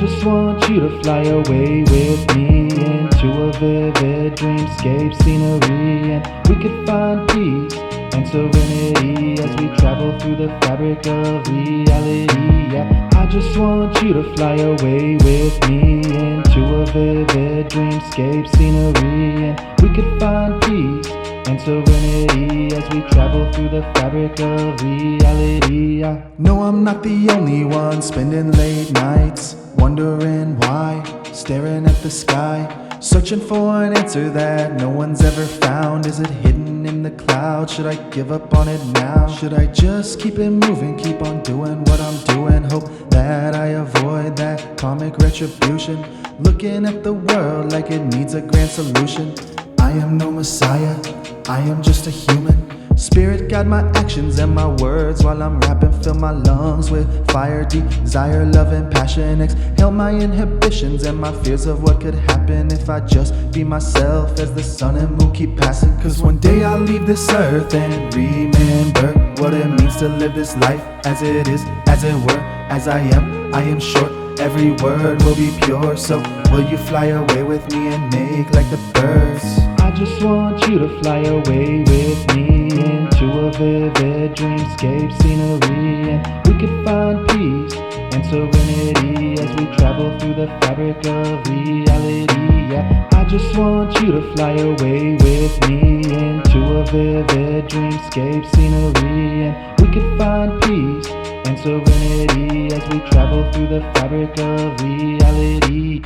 just want you to fly away with me into a vivid dreamscape scenery, and we could find peace and serenity as we travel through the fabric of reality. Yeah, I just want you to fly away with me into a vivid dreamscape scenery, and we could find peace and serenity as we travel through the fabric of reality. No, I'm not the only one spending late nights wondering why, staring at the sky, searching for an answer that no one's ever found. Is it hidden in the clouds? Should I give up on it now? Should I just keep it moving, keep on doing what I'm doing, hope that I avoid that karmic retribution, looking at the world like it needs a grand solution? I am no messiah, I am just a human. Spirit guide my actions and my words while I'm rapping. Fill my lungs with fire, desire, love and passion. Exhale my inhibitions and my fears of what could happen if I just be myself as the sun and moon keep passing. Cause one day I'll leave this earth and remember what it means to live this life as it is, as it were, as I am short. Every word will be pure, so will you fly away with me and make like the birds? I just want you to fly away with me into a vivid dreamscape scenery, and we could find peace and serenity as we travel through the fabric of reality. Yeah, I just want you to fly away with me into a vivid dreamscape scenery, and we could find peace and serenity as we travel through the fabric of reality.